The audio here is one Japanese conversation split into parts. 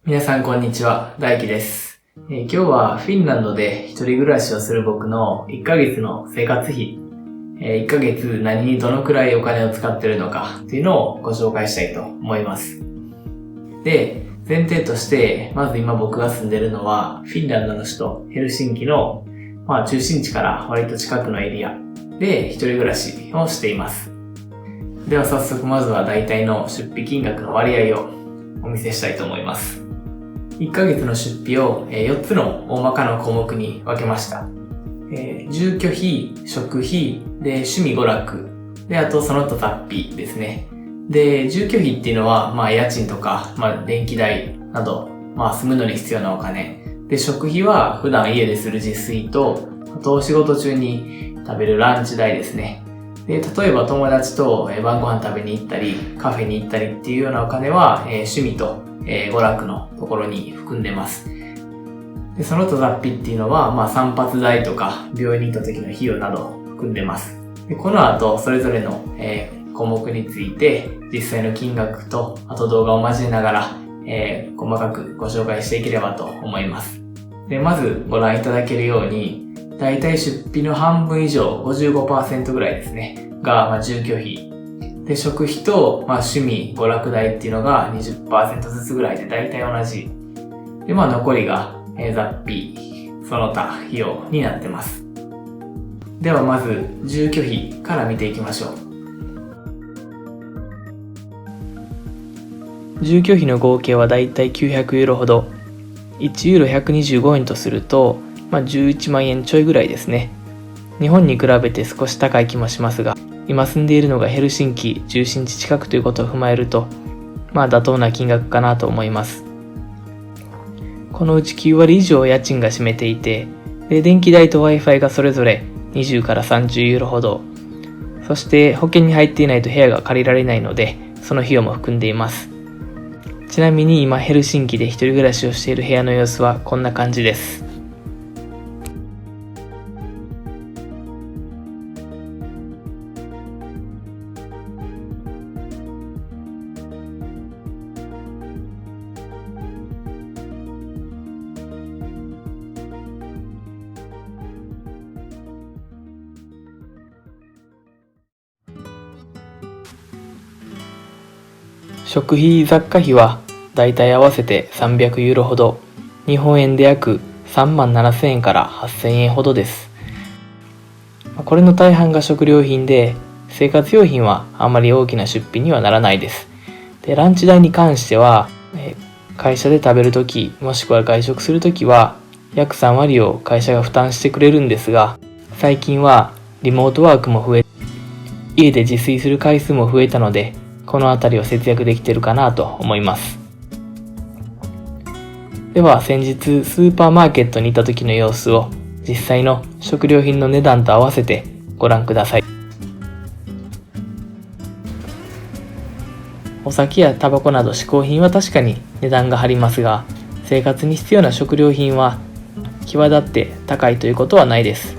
皆さんこんにちは、大輝です。今日はフィンランドで一人暮らしをする僕の1ヶ月の生活費、1ヶ月何にどのくらいお金を使っているのかというのをご紹介したいと思います。で、前提として、まず今僕が住んでいるのはフィンランドの首都ヘルシンキの、中心地から割と近くのエリアで一人暮らしをしています。では早速まずは大体の出費金額の割合をお見せしたいと思います。1ヶ月の出費を4つの大まかな項目に分けました。住居費、食費、で趣味娯楽、であとその他雑費ですね。で、住居費っていうのは家賃とか電気代など住むのに必要なお金。で、食費は普段家でする自炊と、あと仕事中に食べるランチ代ですね。で、例えば友達と晩ご飯食べに行ったり、カフェに行ったりっていうようなお金は趣味と娯楽のところに含んでます。で、その他雑費っていうのは、散髪代とか病院に行った時の費用など含んでます。で、この後それぞれの項目について実際の金額とあと動画を交えながら細かくご紹介していければと思います。で、まずご覧いただけるように、だいたい出費の半分以上 55% ぐらいですねが住居費で、食費と趣味娯楽代っていうのが 20% ずつぐらいでだいたい同じで、残りが雑費その他費用になってます。ではまず住居費から見ていきましょう。住居費の合計はだいたい900ユーロほど、1ユーロ125円とすると、11万円ちょいぐらいですね。日本に比べて少し高い気もしますが、今住んでいるのがヘルシンキ中心地近くということを踏まえると、妥当な金額かなと思います。このうち9割以上家賃が占めていて、で電気代と Wi-Fi がそれぞれ20から30ユーロほど、そして保険に入っていないと部屋が借りられないので、その費用も含んでいます。ちなみに今ヘルシンキで一人暮らしをしている部屋の様子はこんな感じです。食費雑貨費はだいたい合わせて300ユーロほど、日本円で約3万7000円から8000円ほどです。これの大半が食料品で、生活用品はあまり大きな出費にはならないです。で、ランチ代に関しては、会社で食べるときもしくは外食するときは約3割を会社が負担してくれるんですが、最近はリモートワークも増え、家で自炊する回数も増えたので、このあたりを節約できているかなと思います。では先日スーパーマーケットに行った時の様子を実際の食料品の値段と合わせてご覧ください。お酒やタバコなど嗜好品は確かに値段が張りますが、生活に必要な食料品は際立って高いということはないです。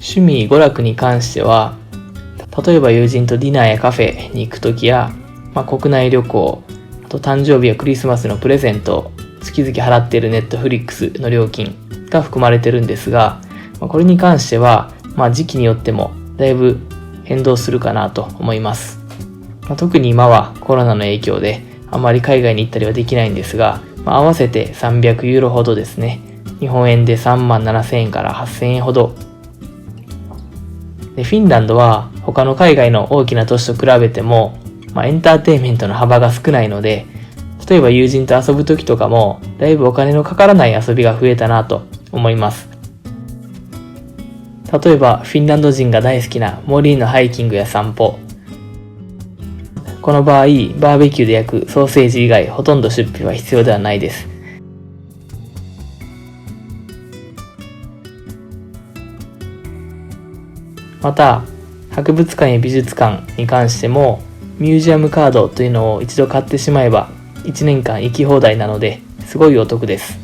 趣味娯楽に関しては、例えば友人とディナーやカフェに行くときや、国内旅行、あと誕生日やクリスマスのプレゼント、月々払っているネットフリックスの料金が含まれてるんですが、これに関しては、時期によってもだいぶ変動するかなと思います。特に今はコロナの影響であまり海外に行ったりはできないんですが、合わせて300ユーロほどですね。日本円で37,000円から8,000円ほど。で、フィンランドは他の海外の大きな都市と比べても、エンターテインメントの幅が少ないので、例えば友人と遊ぶ時とかもだいぶお金のかからない遊びが増えたなと思います。例えばフィンランド人が大好きな森のハイキングや散歩。この場合、バーベキューで焼くソーセージ以外ほとんど出費は必要ではないです。また、博物館や美術館に関しても、ミュージアムカードというのを一度買ってしまえば、1年間行き放題なので、すごいお得です。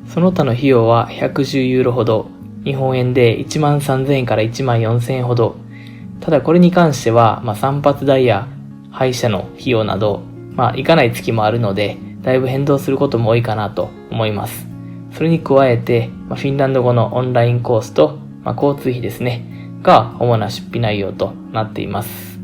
その他の費用は110ユーロほど、日本円で13,000円から14,000円ほど。ただこれに関しては、散髪代や歯医者の費用など、行かない月もあるので、だいぶ変動することも多いかなと思います。それに加えて、フィンランド語のオンラインコースと、交通費ですね、が主な出費内容となっています。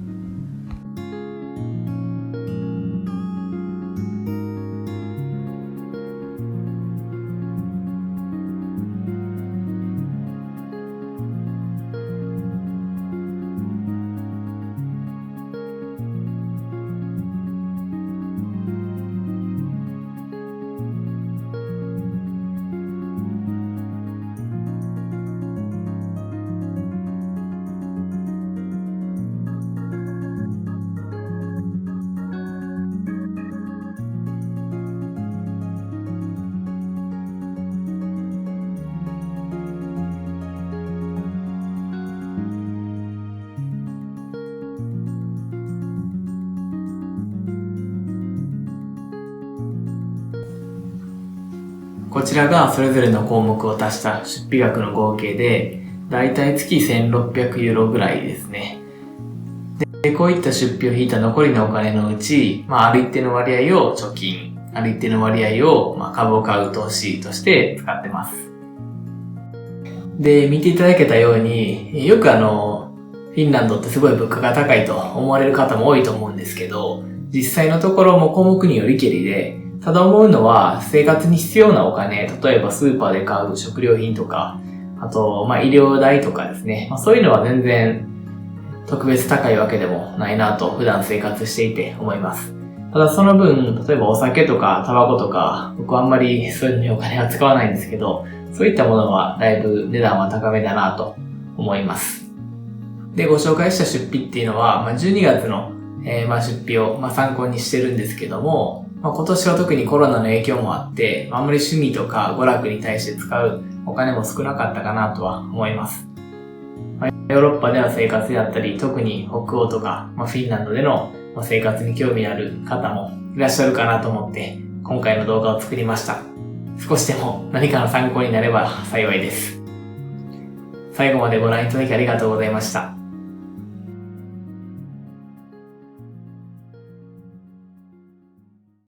こちらがそれぞれの項目を足した出費額の合計で、だいたい月1600ユーロぐらいですね。で、こういった出費を引いた残りのお金のうち、ある一定の割合を貯金、ある一定の割合を株を買う投資として使ってます。で、見ていただけたように、よくフィンランドってすごい物価が高いと思われる方も多いと思うんですけど、実際のところも項目によりけりで、ただ思うのは生活に必要なお金、例えばスーパーで買う食料品とか、あと、医療代とかですね。そういうのは全然特別高いわけでもないなと普段生活していて思います。ただその分、例えばお酒とかタバコとか、僕はあんまりそういうのにお金は使わないんですけど、そういったものはだいぶ値段は高めだなと思います。で、ご紹介した出費っていうのは、12月の、出費を、参考にしてるんですけども、今年は特にコロナの影響もあって、あんまり趣味とか娯楽に対して使うお金も少なかったかなとは思います。ヨーロッパでは生活であったり、特に北欧とか、フィンランドでの生活に興味ある方もいらっしゃるかなと思って、今回の動画を作りました。少しでも何かの参考になれば幸いです。最後までご覧いただきありがとうございました。